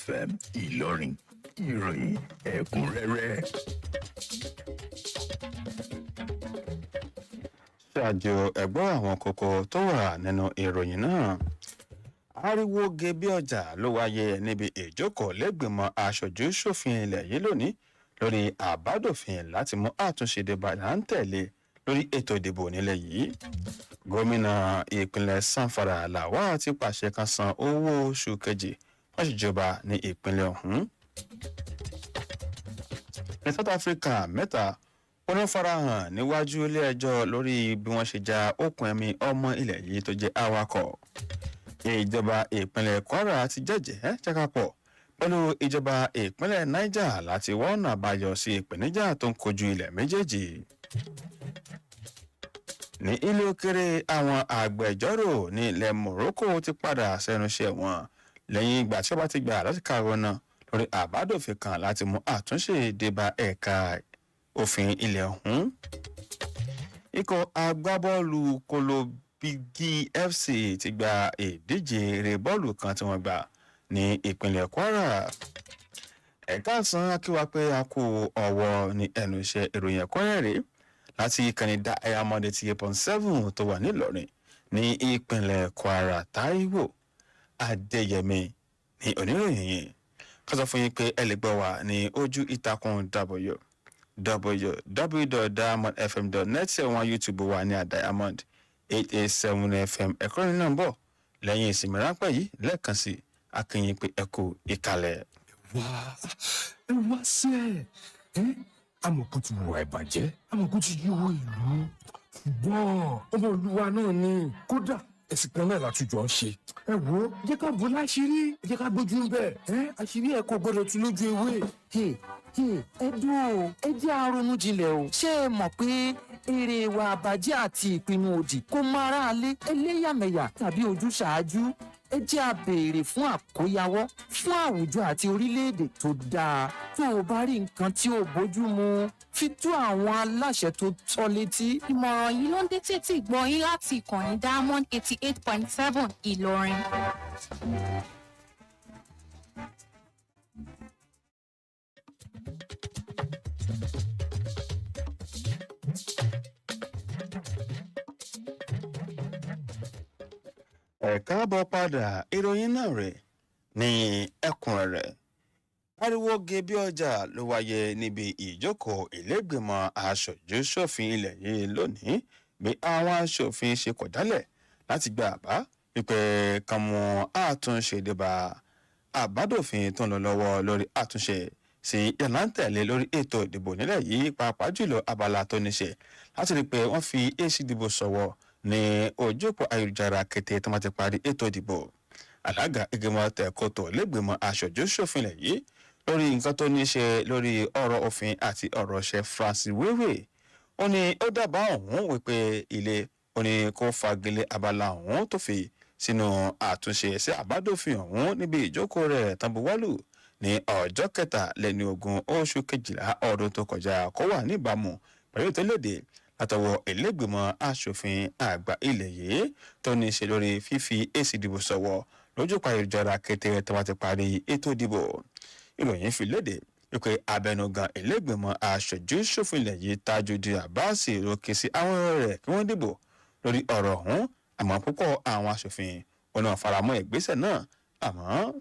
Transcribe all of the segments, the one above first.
FM Ìlọrin ìròyìn ẹ̀kúnrẹ́rẹ́. ṣáájú ẹ̀gbọ́n àwọn kókó tó wà nínú ìròyìn náà. ariwo gẹbí ọjà ló wáyé níbi ìjókòó lẹ́gbìmọ̀ aṣojú ṣòfin ilẹ̀ yìí lónìí lórí àbádòfin láti mú àtúnṣe débà là ń tẹ̀lé lórí ètò ìdìbò nílẹ̀ yìí. gómìnà ìpínlẹ̀ sanfara lawal ti pàṣẹ kan san owó oṣù kejì wọ́n ṣèjọba ní ìpínlẹ̀ ọ̀hún. ní South Africa mẹ́ta wọ́n ń farahàn níwájú ilé-ẹjọ́ lórí bí wọ́n ṣe já okùn ẹ̀mí ọmọ ilẹ̀ yìí tó jẹ́ awakọ̀. ìjọba ìpínlẹ̀ Kwara ti jẹ́jẹ́ jákàpọ̀ pẹ̀lú ìjọba ìpínlẹ̀ Niger láti wá ọ̀nà àbáyọ sí ìpèníjà tó ń kojú ilẹ̀ méjèèjì. ní ilé òkèrè àwọn agbẹjọ́rò ní ilẹ̀ Morocco ti padà sẹ́nu iṣẹ́ wọn lẹ́yìn ìgbà tí wọ́n bá ti gbà láti kàwé náà lórí àbádòfin kan láti mú àtúnṣe débà ẹ̀ka òfin ilẹ̀ ọ̀hún. ikọ̀ agbábọ́ọ̀lù Kolobigi FC ti gba ìdíje eré bọ́ọ̀lù kan tí wọ́n gbà ní ìpínlẹ̀ Kwara. ẹ̀ka san akíwá pé a kú ọ̀wọ́ ní ẹnu iṣẹ́ ìròyìn ẹ̀kúnrẹ́rẹ́ láti ìkànnì Diamond 88.7 tó wà nílọrin ní ìpínlẹ̀ Kwara. Táíwò Adéyẹmí ní oníròyìn yìí ká sọ fún yín pé ẹ lè gbọ́ wá ní ojú ìtàkùn www.diamondfm.net wọn YouTube wà ní Diamond 887 FM. ẹ̀kọ́ ní náà ń bọ̀ lẹ́yìn ìsinmi ráńpẹ́ yìí lẹ́ẹ̀kan sí akínyìn pé ẹ kú ìkàlẹ̀. ẹ wá sẹ́ amọ̀kú ti wà ìbàjẹ́ amọ̀kú ti yíwọ́ ìlú ṣùgbọ́n ọmọ olúwa náà ni kódà ẹ̀sìn kan náà látújọ́ ń ṣe. ẹ wo jẹ́ ká bò láṣìírí jẹ́ ká gbójú ń bẹ̀ àṣírí ẹ̀ kò gbọ́dọ̀ tún lójú ewé. ẹ dúró ẹ jẹ́ àrònú jinlẹ̀ o ṣé ẹ mọ̀ pé èrè ìwà àbàjẹ́ àti ìpinnu òdì kò máa rà lé ẹlẹ́yàmẹ̀yà tàbí ojúṣàájú ẹ jẹ́ a béèrè fún àkóyawọ́ fún àwùjọ àti orílẹ̀-èdè tó dáa. tó o bá rí nǹkan tí ò bójú mu fi tó àwọn aláṣẹ tó tọ́ létí. ìmọ̀ràn yìí ló ń dé tètè gbọ́ yín láti ìkànnì Diamond 88.7 Ìlọrin. ẹ káàbọ̀ padà ìròyìn náà rẹ̀ ní ẹ̀kúnrẹ́rẹ́. ariwo gẹbí ọjà ló wáyé níbi ìjókòó ìlẹ́gbìmọ̀ aṣojú ṣòfin ilẹ̀ yìí lónìí bí àwọn aṣòfin ṣe kọ̀ jálẹ̀ láti gba àbá wípé kan mú àtúnṣe débà àbádòfin tó ń lọ lọ́wọ́ lórí àtúnṣe sí ìlànà tẹ̀lé lórí ètò ìdìbò nílẹ̀ yìí pàápàá jùlọ abala tó níṣe láti rí i pé wọ́n fi èsì ìdìbò sọ̀wọ́ ní ojú òpó ayélujára kété tó máa ti parí ètò ìdìbò. alága ìgbìmọ̀ tẹ̀kọ́tò lẹ́gbìmọ̀ aṣojú ṣòfin ilẹ̀ yìí lórí nǹkan tó ní ṣe lórí ọ̀rọ̀ òfin àti ọ̀rọ̀ ṣe Francis Wéwé ó ní ó dábàá ọ̀hún wípé ilé ó ní kó fagilé abala ọ̀hún tó fi sínú àtúnṣe sí àbádòfin ọ̀hún níbi ìjókòó rẹ̀ tambuwálù ní ọjọ́ 23 oṣù kejìlá ọdún tó kọjá kó wà níbàámu pẹ̀lú ìtẹ́lẹ̀dẹ̀ látọwọ́ ìlẹ́gbìmọ̀ aṣòfin àgbà ilẹ̀ yìí tó ní ṣe lórí fífi èsì ìdìbò sọ̀wọ́ lójú pa ìjọra kété tó bá ti parí ètò ìdìbò. ìròyìn fi léde wípé abẹnugan ìlẹ́gbìmọ̀ aṣojú ṣòfin ilẹ̀ yìí Tajudeen Abbas ló ké sí àwọn rẹ̀ kí wọ́n dìbò lórí ọ̀rọ̀ ọ̀hún àmọ́ púpọ̀ àwọn aṣòfin ọ̀nà faramọ́ ìgbésẹ̀ náà àmọ́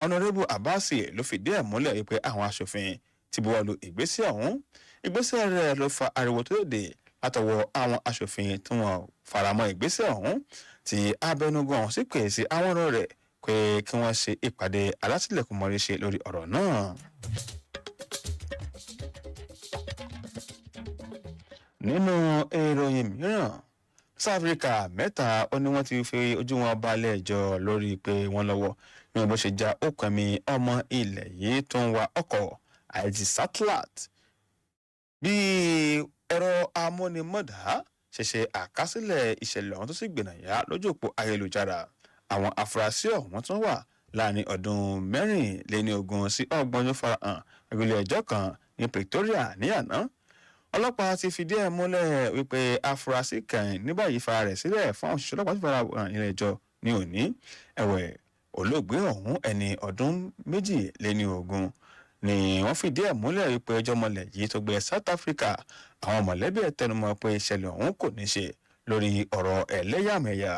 Honorable Abbas ló fìdí ẹ̀ múlẹ̀ wípé àwọn aṣòfin ti buwọ́lu ìgbésẹ̀ ọ̀hún. ìgbésẹ̀ rẹ̀ ló fa ariwo tó lòdì látọwọ́ àwọn aṣòfin tí wọ́n faramọ́ ìgbésẹ̀ ọ̀hún tí abẹnugan sì pè sí àwọn ọ̀rọ̀ rẹ̀ pé kí wọ́n ṣe ìpàdé alátìlẹ̀kùnmọ́rí ṣe lórí ọ̀rọ̀ náà. nínú ìròyìn mìíràn South Africa mẹ́ta ó ní wọ́n ti fi ojú wọn balẹ̀ ẹjọ́ lórí pé wọ́n lọ́wọ́ ní bó ṣe já okùn ẹ̀mí ọmọ ilẹ̀ yìí tó ń wa ọkọ̀ àìsí satellite. bí ẹ̀rọ amúnimọ̀dá ṣe ṣe àkásílẹ̀ ìṣẹ̀lẹ̀ ọ̀hún tó sì gbìnàyà lójú òpó ayélujára àwọn afurasí ọ̀hún tó wà láàrin ọdún 24 sí 30 farahàn ìgbìlẹ̀ ẹjọ́ kan ní Pretoria ní àná. ọlọ́pàá ti fìdí ẹ̀ múlẹ̀ wípé afurasí kan ní báyìí fara rẹ̀ sílẹ̀ fún àwọn òṣìṣẹ́ ọlọ́pàá tó fara hàn ilé ẹjọ́ ní òní. ẹ̀wẹ̀ olóògbé ọ̀hún ẹni ọdún 22 ni wọ́n fìdí ẹ̀ múlẹ̀ wípé ẹjọ́ mọ́lẹ̀ yìí tó gbé South Africa àwọn mọ̀lẹ́bí ẹ̀ tẹnumọ́ pé ìṣẹ̀lẹ̀ ọ̀hún kò ní ṣe lórí ọ̀rọ̀ ẹlẹ́yàmẹ̀yà.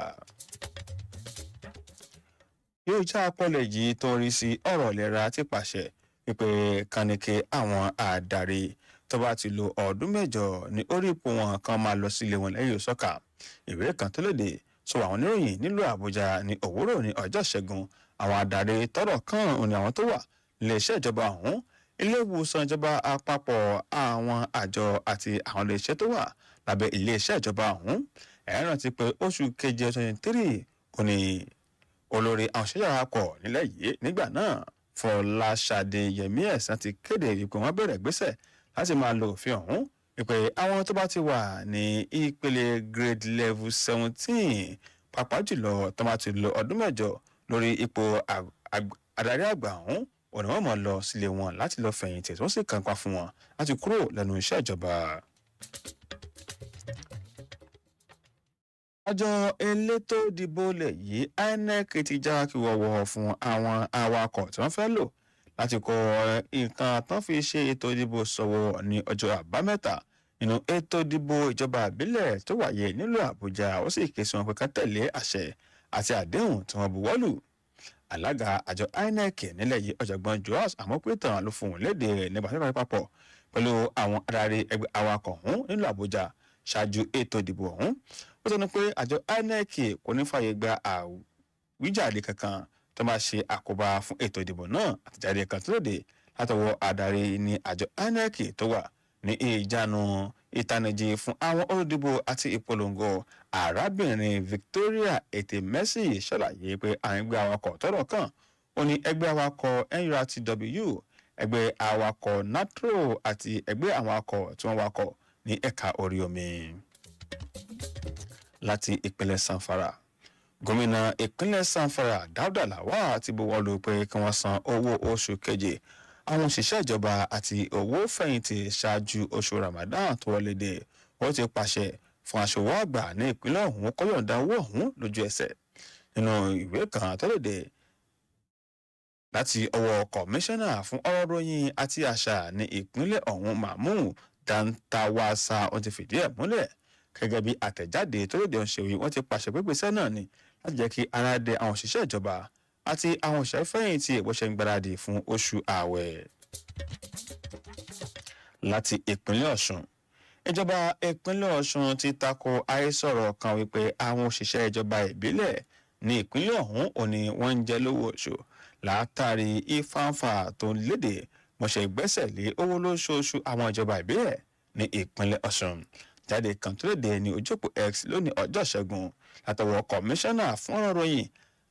yóò já apọ̀lẹ̀ yìí tó rí sí ọ̀rọ̀ ìlera ti pàṣẹ wípé kánìkè àwọn àdarí tó bá ti lo ọdún 8 ní orí ipò wọn kan máa lọ sílé wọn lẹ́yìn òsọ́kà. ìwé kan tó léde sọ àwọn oníròyìn nílùú Àbújá ní òwúrọ̀ ní ọjọ́ Ìṣẹ́gun àwọn àdarí tọ́rọ̀ kàn ní àwọn tó wà iléeṣẹ́ ìjọba ọ̀hún ilé ìwòsàn ìjọba àpapọ̀ àwọn àjọ àti àwọn iléeṣẹ́ tó wà lábẹ́ iléeṣẹ́ ìjọba ọ̀hún. ẹ rántí pé oṣù keje 23 òní olórí àwọn òṣìṣẹ́ àpapọ̀ nílẹ̀ yìí nígbà náà Fọláṣadé Yẹmí Ẹ̀sán ti kéde wípé wọ́n bẹ̀rẹ̀ ìgbésẹ̀ láti máa lo òfin ọ̀hún wípé àwọn tó bá ti wà ní ìpele grade level 17 pàápàá jùlọ tó bá ti lo ọdún 8 lórí ipò adarí àgbà ọ̀hún òní wọ́n mọ̀ lọ sílé wọn láti lọ fẹ̀yìntì tó sì kàn pa fún wọn láti kúrò lẹ́nu iṣẹ́ ìjọba. àjọ elétò ìdìbò ilẹ̀ yìí INEC ti já kí wọ́wọ́ fún àwọn awakọ̀ tí wọ́n fẹ́ lò láti kó nǹkan tán fi ṣe ètò ìdìbò sọ̀wọ́ ní ọjọ́ àbámẹ́ta nínú ètò ìdìbò ìjọba ìbílẹ̀ tó wáyé nílùú Àbújá ó sì ké sí wọn pé ká tẹ̀lé àṣẹ àti àdéhùn tí wọ́n buwọ́lù. alága àjọ INEC nílẹ̀ yìí ọ̀jọ̀gbọ́n Joas Amópétàn ló fún un léde rẹ̀ nígbà tó papọ̀ pẹ̀lú àwọn adarí ẹgbẹ́ awakọ̀ ọ̀hún nílùú Àbújá ṣáájú ètò ìdìbò ọ̀hún. ó sọ pé àjọ INEC kò ní fààyè gba àwíjàre kankan tó máa ṣe àkóbá fún ètò ìdìbò náà. àtẹ̀jáde kan tó lòdì látọwọ́ adarí ní àjọ INEC tó wà ní ìjánu ìtanijí fún àwọn olùdìbò àti ìpolongo arábìnrin Victoria Etemesi ṣàlàyé pé àwọn ẹgbẹ́ awakọ̀ tọ́rọ̀ kàn ó ní ẹgbẹ́ awakọ̀ NURTW ẹgbẹ́ awakọ̀ NATRO àti ẹgbẹ́ awakọ̀ tí wọ́n wakọ̀ ní ẹ̀ka orí omi. láti ìpínlẹ̀ Zamfara gómìnà ìpínlẹ̀ Zamfara Dauda Lawal ti buwọ́lù pé kí wọ́n san owó oṣù keje àwọn òṣìṣẹ́ ìjọba àti owó fẹ̀yìntì ṣáájú oṣù Ramadan tó wọlé dé. ó ti pàṣẹ fún aṣòwò àgbà ní ìpínlẹ̀ ọ̀hún kó yọ̀ǹda owó ọ̀hún lójú ẹsẹ̀. nínú ìwé kan tó léde láti ọwọ́ kọmíṣánná fún ọ̀rọ̀ ròyìn àti àṣà ní ìpínlẹ̀ ọ̀hún Mahmood Dantawasa ó ti fìdí ẹ̀ múlẹ̀ gẹ́gẹ́ bí àtẹ̀jáde tó léde ọ̀ṣẹ̀wé wọ́n ti pàṣẹ pé gbèsè náà ni láti jẹ́ kí ara dé àwọn òṣìṣẹ́ ìjọba àti àwọn òṣìṣẹ́ fẹ̀yìntì ìbọ̀ṣẹ́ ń gbáradì fún oṣù ààwẹ̀. láti ìpínlẹ̀ Ọ̀ṣun ìjọba ìpínlẹ̀ Ọ̀ṣun ti tako àhesọ̀rọ̀ kan wípé àwọn òṣìṣẹ́ ìjọba ìbílẹ̀ ní ìpínlẹ̀ ọ̀hún ò ní wọ́n ń jẹ lówó oṣù látàrí ìfàǹfà tó ń léde mọ̀ṣẹ́ ìgbésẹ̀ lé owó lóṣooṣù àwọn ìjọba ìbílẹ̀ ní ìpínlẹ̀ Ọ̀ṣun. jáde kan tó léde ní ojópó X lónìí ọjọ́ Ìṣẹ́gun látọwọ́ kọmíṣánná fún ọ̀rọ̀ ròyìn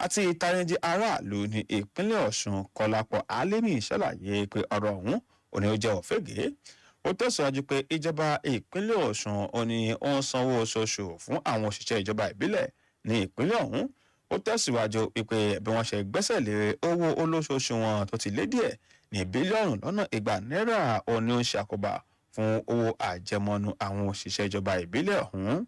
àti ìtanijí aráàlú ní ìpínlẹ̀ Ọ̀ṣun Kọlápọ̀ Álímì ṣàlàyé pé ọ̀rọ̀ ọ̀hún ò ní ó jẹ́ òfégè. ó tẹ̀síwájú pé ìjọba ìpínlẹ̀ Ọ̀ṣun ò ní ó ń sanwó oṣooṣù fún àwọn òṣìṣẹ́ ìjọba ìbílẹ̀ ní ìpínlẹ̀ ọ̀hún. ó tẹ̀síwájú pé bí wọ́n ṣe gbẹ́sẹ̀ lé owó olóṣooṣù wọn tó ti lé díẹ̀ ní bílíọ̀nù lọ́nà 200 náírà ó ní ó ń ṣàkóbá fún owó àjẹmọ́nú àwọn òṣìṣẹ́ ìjọba ìbílẹ̀ ọ̀hún.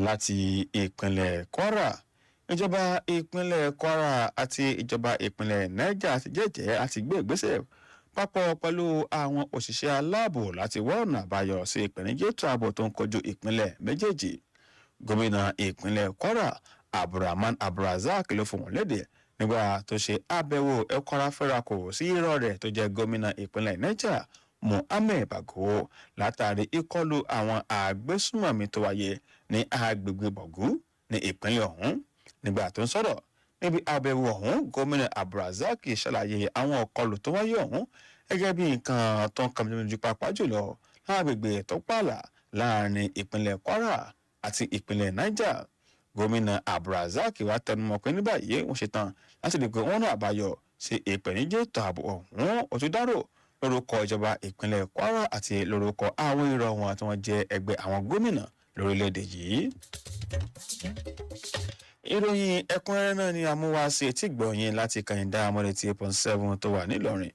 láti ìpínlẹ̀ Kwara ìjọba ìpínlẹ̀ Kwara àti ìjọba ìpínlẹ̀ Niger ti jẹ́jẹ́ àti gbé ìgbésẹ̀ papọ̀ pẹ̀lú àwọn òṣìṣẹ́ aláàbò láti wá ọ̀nà àbáyọ sí ìpèníjà ètò ààbò tó ń kojú ìpínlẹ̀ méjèèjì. gómìnà ìpínlẹ̀ Kwara Abdulrahman Abdulrazak ló fòun lédè nígbà tó ṣe àbẹ̀wò ẹ̀kọ́ra fẹ́rakù sí irọ́ rẹ̀ tó jẹ́ gómìnà ìpínlẹ̀ Niger Mohammed Bago látàrí ìkọlù àwọn àgbésùmọ̀mí tó wáyé ní agbègbè Bọ̀gú ní ìpínlẹ̀ ọ̀hún. nígbà tó ń sọ̀rọ̀ níbi àbẹ̀wò ọ̀hún gómìnà Abdulrazak ṣàlàyé àwọn ìkọlù tó wáyé ọ̀hún gẹ́gẹ́ bí nǹkan tó ń kàn lójú pàápàá jùlọ lágbègbè tó pààlà láàrin ìpínlẹ̀ Kwara àti ìpínlẹ̀ Niger. gómìnà Abdulrazak wá tẹnumọ́ pé ní báyìí wọ́n ṣetán láti lè gbé wọn náà àbáyọ sí ìpèníjà ètò ààbò ọ̀hún. ó tún dárò lórúkọ ìjọba ìpínlẹ̀ Kwara àti lórúkọ àwọn irọ́ wọn tí wọ́n jẹ́ ẹgbẹ́ àwọn gómìnà lórílẹ̀‐èdè yìí. ìròyìn ẹ̀kúnrẹ́rẹ́ náà ni àmúwáṣe etí gbọ̀nyìn láti kàyìndá amọ̀lẹ̀ 8.7 tó wà nílọrin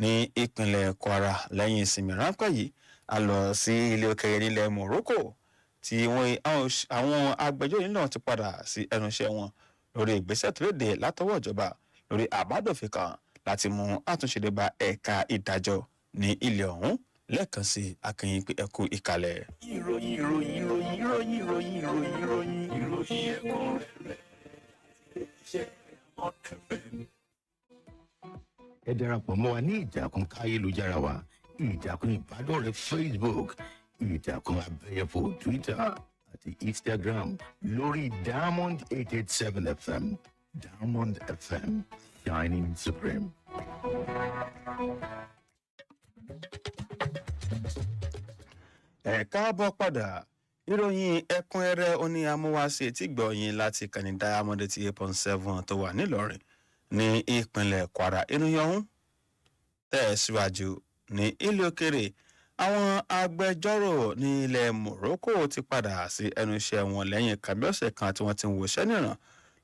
ní ìpínlẹ̀ Kwara. lẹ́yìn ìsinmi ráńpẹ́ yìí a lọ sí ilé òkèèrè nílẹ̀ Morocco tí àwọn agbẹjọ́rò yìí náà ti padà sí ẹnu iṣẹ́ wọn lórí ìgbésẹ̀ tó léde látọwọ́ ìjọba lórí àbádòfin kan láti mú àtúnṣe dé bá ẹ̀ka ìdájọ́ ní ilẹ̀ ọ̀hún lẹ́ẹ̀kan sí akínyìn pé ẹkú ìkàlẹ̀. ẹ darapọ̀ mọ́ wa ní ìtàkùn káyélujára wa ìtàkùn ìbádọ́rẹ̀ẹ́ Facebook ìtàkùn abẹ́yẹfò Twitter àti Instagram lórí Diamond 887 FM Diamond FM shining supreme. ẹ káàbọ̀ padà ìròyìn ẹ̀kúnrẹ́rẹ́ oní amúwáṣe tí gbọ̀yìn láti kàní Diamond 88.7 tó wà nílọrin ní ìpínlẹ̀ Kwara ìròyìn ọ̀hún tẹ̀síwájú ní ilé òkèrè àwọn agbẹjọ́rò ní ilẹ̀ Morocco ti padà sí ẹnu iṣẹ́ wọn lẹ́yìn kàbíọ̀sẹ̀ kan tí wọ́n ti ń wòṣẹ́ nìran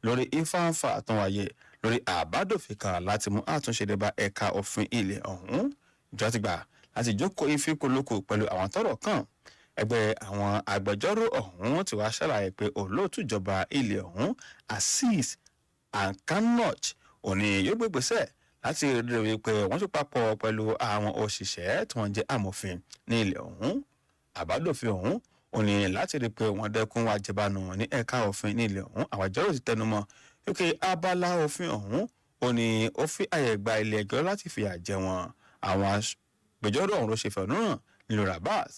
lórí ìfáǹfà tó wáyé lórí àbádòfin kan láti mú àtúnṣe dé bá ẹ̀ka òfin ilẹ̀ ọ̀hún ìjọ ti gbà láti jókòó ìfikùnlukùn pẹ̀lú àwọn tọ́rọ̀ kàn ẹgbẹ́ àwọn agbẹjọ́rò ọ̀hún ti wá ṣàlàyé pé olóòtú ìjọba ilẹ̀ ọ̀hún Azeez Ankanoch òní yóò gbégbèsè láti rí i pé wọ́n tún papọ̀ pẹ̀lú àwọn òṣìṣẹ́ tí wọ́n jẹ́ amòfin ní ilẹ̀ ọ̀hún àbádòfin ọ̀hún òní láti rí i pé wọ́n dẹ́kun àjẹbánu ní ẹ̀ka òfin ní ilẹ̀ ọ̀hún àwọn agbẹjọ́rò ti tẹnumọ́ wípé abala òfin ọ̀hún òní ó fi àyè gba ilé ẹjọ́ láti fìyà jẹ wọn àwọn agbẹjọ́rò ọ̀hún ló ṣe fẹ̀hónú hàn nílùú Rabat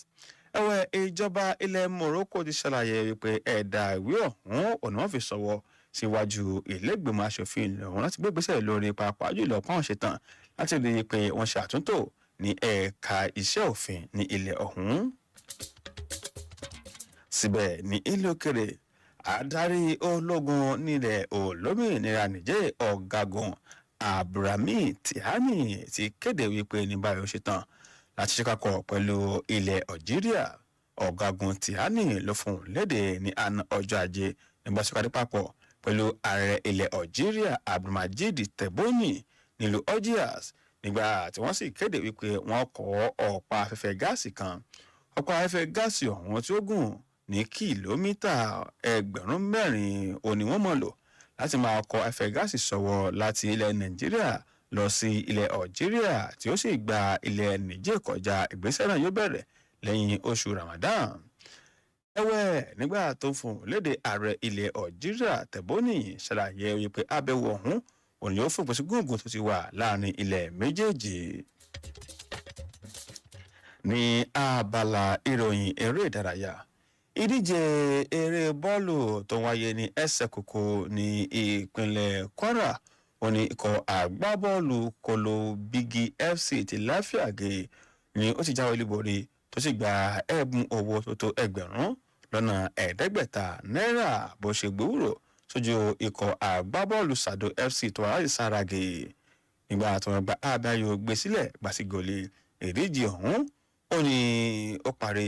ẹ̀wẹ̀ ìjọba ilẹ̀ Morocco ti ṣàlàyé wípé ẹ̀dà ìwé ọ̀hún òní wọ́n fi ṣọwọ́ síwájú ìlẹ́gbẹ̀mọ̀ aṣòfin ilẹ̀ ọ̀hún láti gbé ìgbésẹ̀ lórí pàápàá jùlọ pọ́n ṣetán láti rí i pé wọ́n ṣe àtúntò ní ẹ̀ka iṣẹ́ òfin ní ilẹ̀ ọ̀hún. síbẹ̀ ní ilé òkèrè adarí ológun nílẹ̀ olómìnira Niger ọ̀gágun Abdulrahman Tihani ti kéde wípé ní báyọ̀ ṣetán láti ṣèkàkọ̀ pẹ̀lú ilẹ̀ Algeria ọ̀gágun Tihani ló fún un léde ní àná ọjọ́ ajé nígbà tí ó kàdé papọ̀ pẹ̀lú ààrẹ ilẹ̀ Algeria Abdelmadjid Tebboune nílùú Algiers nígbà tí wọ́n sì kéde wípé wọ́n kọ́ ọ̀pá afẹ́fẹ́ gáàsì kan ọ̀pá afẹ́fẹ́ gáàsì ọ̀hún tí ó gùn ní kìlómítà 4,000 òní wọ́n mọ̀ lò láti máa kọ afẹ́fẹ́ gáàsì sọ́wọ́ láti ilẹ̀ Nàìjíríà lọ sí ilẹ̀ Algeria tí ó sì gba ilẹ̀ Niger kọjá ìgbésẹ̀ náà yóò bẹ̀rẹ̀ lẹ́yìn oṣù Ramadan ẹ̀wẹ̀ nígbà tó ń fún léde ààrẹ ilẹ̀ Algeria Tebboune ṣàlàyé wípé àbẹ̀wò ọ̀hún òní yóò fòpin sí gúngùn tó ti wà láàrin ilẹ̀ méjèèjì. ní abala ìròyìn eré ìdárayá ìdíje eré bọ́ọ̀lù tó wáyé ní ẹsẹ̀ kòkó ní ìpínlẹ̀ Kwara òní ikọ̀ àgbábọ́ọ̀lù Kolo Bigi FC ti Láfíàgé ni ó ti jáwé olúborí tó sì gba ẹ̀bùn owó tó tó 500 náírà bó ṣe gbòòrò sójú ikọ̀ àgbábọ́ọ̀lù Sado FC tó wà láti Sarage nígbà tó wọn gba abẹ́ayò gbé sílẹ̀ gbàsígòlè ìdíje ọ̀hún ó ní ó parí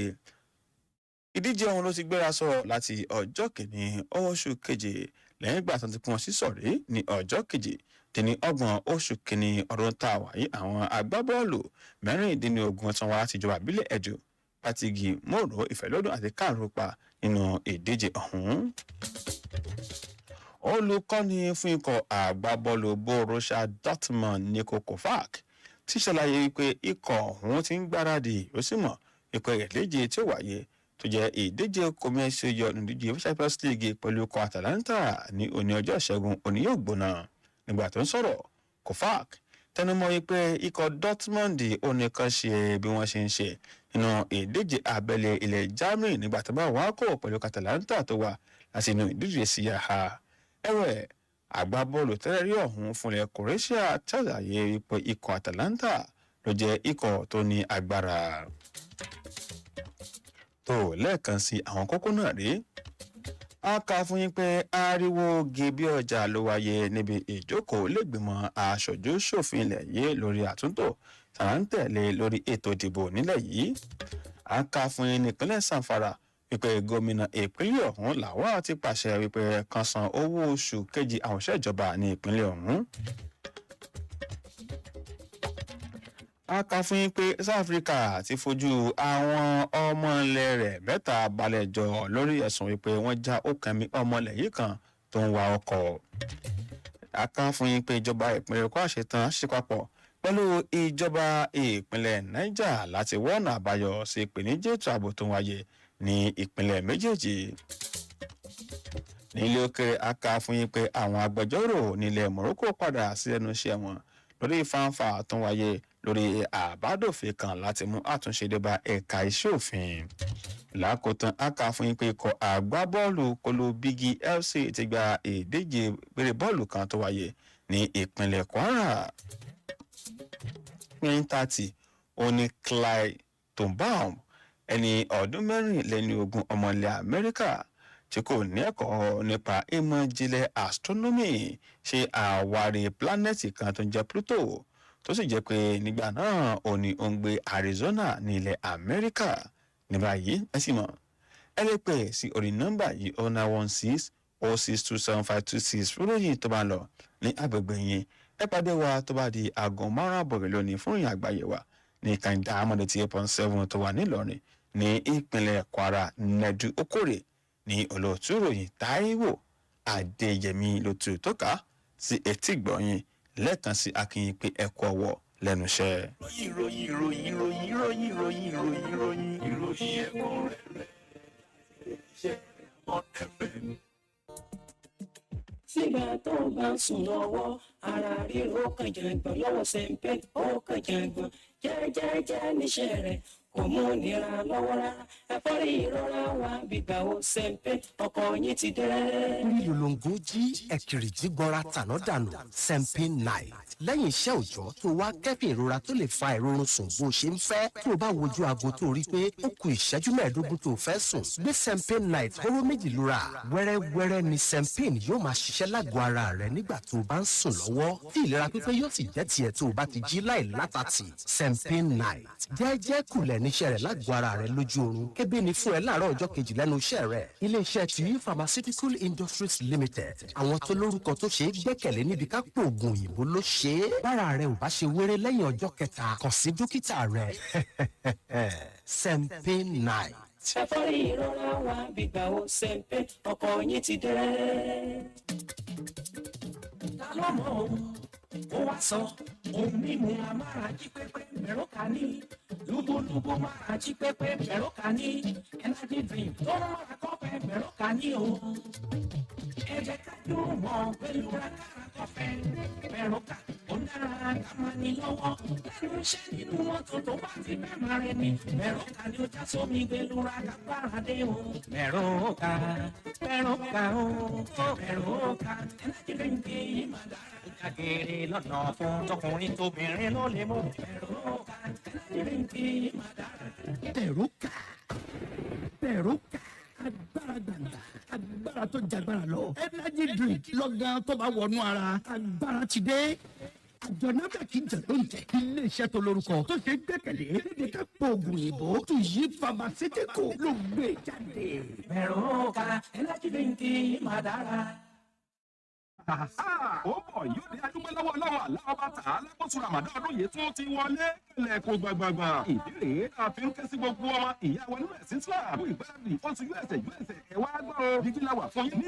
ìdíje ọ̀hún ló ti gbéra sọ láti ọjọ́ kìíní oṣù keje lẹ́yìn ìgbà tó ti pọ́n sí sọ̀rí ní ọjọ́ keje dín ní ọgbọ̀n oṣù kìíní ọdún tá a wáyé àwọn agbábọ́ọ̀lù 16 tí wọ́n wá ti jọba ìbílẹ̀ Ẹdó Patigi Moro Ìfẹ́lódùn àti Kàrúpa nínú ìdíje ọ̀hún. olùkọ́ni fún ikọ̀ àgbábọ́ọ̀lù Borussia Dortmund Niko Kovac ti ṣàlàyé wípé ikọ̀ ọ̀hún ti ń gbáradì ó sì mọ̀ ikọ̀ ìdíje tí ó wáyé tó jẹ́ ìdíje kọ́mẹ́sì yọ ìdíje Champions League pẹ̀lú ikọ̀ Atalanta ní òní ọjọ́ ìṣẹ́gun òní yóò gbóná nígbà tó ń sọ̀rọ̀ Kovac tẹnumọ́ wípé ikọ̀ Dortmund ó nìkan ṣe bí wọ́n ṣe ń ṣe nínú ìdíje abẹ́lé ilẹ̀ Germany nígbà tó bá wà kó pẹ̀lú Atalanta tó wà láti inú ìdíje sí yàrá ẹ̀wẹ̀ agbábọ́ọ̀lù tẹ́lẹ̀ rí ọ̀hún fúnlẹ̀ Croatia ṣàlàyé wípé ikọ̀ Atalanta ló jẹ́ ikọ̀ tó ní agbára. tó lẹ́ẹ̀kan sí àwọn kókó náà rí a kà fún yín pé ariwo gèbí ọjà ló wáyé níbi ìjókòó lẹ́gbìmọ̀ aṣojú ṣòfin ilẹ̀ yìí lórí àtúntò tàǹtẹ̀lé lórí ètò ìdìbò nílẹ̀ yìí a kà fún yín nípínlẹ̀ Zamfara wípé gómìnà ìpínlẹ̀ ọ̀hún Lawal ti pàṣẹ wípé kan san owó oṣù kejì àwọn òṣìṣẹ́ ìjọba ní ìpínlẹ̀ ọ̀hún. a kà fún yín pé south africa ti fojú àwọn ọmọ ilẹ̀ rẹ̀ mẹ́ta balẹ̀-ẹjọ́ lórí ẹ̀sùn wípé wọ́n já ọ̀kànmí ọmọ ilẹ̀ yìí kan tó ń wa ọkọ̀. a kà fún yín pé ìjọba ìpínlẹ̀ èkó àṣetán ṣe papọ̀ pẹ̀lú ìjọba ìpínlẹ̀ niger láti wọ́nà àbáyọ sí ìpèníjà ètò ààbò tó ń wáyé ní ìpínlẹ̀ méjèèjì. nílé òkèrè a kà fún yín pé àwọn agbẹjọ́rò nílẹ̀ morocco padà sí ẹnu iṣẹ́ wọn lórí fáńfà tó ń wáyé lórí àbádòfin kan láti mú àtúnṣe dé bá ẹ̀ka iṣẹ́ òfin. lákòótán a kà fún yín pé ikọ̀ àgbábọ́ọ̀lù kolo bigi fc ti gba ìdíje péré bọ́ọ̀lù kan tó wáyé ní ìpínlẹ̀ kwara. 2030 òní clyde tombaum ẹni ọdún mẹ́rìnlélógún ọmọ ilẹ̀ amẹ́ríkà tí kò ní ẹ̀kọ́ nípa ìmọ̀ ìjìnlẹ̀ astronomy ṣe àwárí pílánẹ̀tì kan tó ń jẹ́ pluto tó sì jẹ́ pé nígbà náà ó ní ó ń gbé arizona ní ilẹ̀ amẹ́ríkà. ní báyìí ẹ sì mọ̀ ẹ lè pè sí orí nọ́mbà yìí 0916 0627526 fúlóyìn tó bá lọ ní agbègbè yín. ẹ pàdé wa tó bá di aago márùn-ún àbọ̀rẹ̀ lónìí fún ìrìn àgbáyé wa ní kàńdà amọ̀dé 8.7 tó wà nílọrin ní ìpínlẹ̀ kwara nẹ́dú okòrè ní olóòtú ìròyìn táíwò adéyẹmí ló tu tó ká sí etí gbọ̀nyìn lẹ́ẹ̀kan sí akínyìn pé ẹ kú ọwọ́ lẹ́nu iṣẹ́. ìròyìn ẹ̀kúnrẹ́rẹ́ iṣẹ́ ọ̀nẹ́fẹ̀. sígbà tó bá ń sùn lọ́wọ́ ara ríro kan jàǹgbọ̀n lọ́wọ́ sẹ́ńpẹ́ ó kan jàǹgbọ̀n jẹ́jẹ́jẹ́ níṣẹ́ rẹ̀ kò mú nira lọ́wọ́ rárá ẹ̀fọ́rí ìrora wa gbígbà ó sẹ́ńpẹ́ ọkọ̀ yín ti dẹ́. orílolongo jí ẹ̀kìrìjì gbọ́ra tàná dànù sempin night lẹ́yìn iṣẹ́ òòjọ́ tó wá kẹ́fìn ìrora tó lè fa ìrorun sùn bó ṣe ń fẹ́ tó o bá wojú aago tó rí pé ó ku ìṣẹ́jú mẹ́ẹ̀ẹ́dógún tó o fẹ́ sùn gbé sempin night hóró méjì lura wẹ́rẹ́wẹ́rẹ́ ni sempin yóò máa ṣiṣẹ́ lágọ̀ọ́ ara rẹ nígbà tó o bá ń sùn lọ́wọ́ tí ìlera pípé yóò sì jẹ́ tiẹ̀ tó o bá ti jí láì látàtì sempin night jẹ́jẹ́ kulẹ̀ níṣẹ́ rẹ̀ lágọ̀ọ́ ara rẹ lójú oorun kébé ni fún ẹ láàárọ̀ ọjọ́ kejì lẹ́nu iṣẹ́ rẹ̀ iléeṣẹ́ tuyi pharmaceutical industries limited àwọn tó lórúkọ tó ṣe é gbẹ́kẹ̀lé níbi ká pò oògùn òyìnbó ló ṣe é bára rẹ ò bá ṣe wéré lẹ́yìn ọjọ́ kẹta kàn sí dókítà rẹ sempin night. ẹ̀fọ́rí ìrora wa gbígbà ó sẹ́ńpẹ́ ọkọ̀ yín ti dẹ́. ta ló mọ̀ ó wá sọ ohun mímu amárají pépé mẹ́rọ́kà ní lúbúlúbú márají pépé mẹ́rọ́kà ní energy drink tó ń mọ́ra kọ́fẹ́ mẹ́rọ́kà ní o. ẹ jẹ́ ká dùn mọ́ pẹ̀lú rákàrà kọ́fẹ́ mẹ́rọ́kà ó dára ká máa ní lọ́wọ́ lẹ́nu iṣẹ́ nínú mọ́tò tó bá ti bẹ́ẹ̀ máa rẹ ni mẹ́rọ́kà ni ó já sómi pẹ̀lú rákàrà dé o. mẹ́rọ́kà o mẹ́rọ́kà energy drink yìí máa dára. Agere lọ́nà fún tọkùnrin tóbìnrin ló lè mú. Bẹ̀rùkà agbára gbàgbà agbára tó jagbára lọ energy drink lọ́gán tó bá wọnú ara agbára ti dé. àjọ NAFDAC jẹ ló ń jẹ iléeṣẹ́ tó lórúkọ tó ṣe gbẹ́kẹ̀lé níbi ká pọ̀ oògùn òyìnbó tó yí pharmaceutical ló gbé jáde. Bẹ̀rùkà energy drink yìí máa dára. ó bọ̀ yóò dé adúgbò lọ́wọ́ ọlọ́run aláwọ̀ tà á lápòtù ramadan ọdún yìí tún ti wọlé lẹ́kọ̀ọ́ gbàgbàgbà. ìdí rèé àfi ń ké sí gbogbo ọmọ ìyá wa nínú ẹ̀sìn Islam. ìgbàlódé ó ti usa ẹ̀ wá gbọ́ o. dígí la wà fún yín ní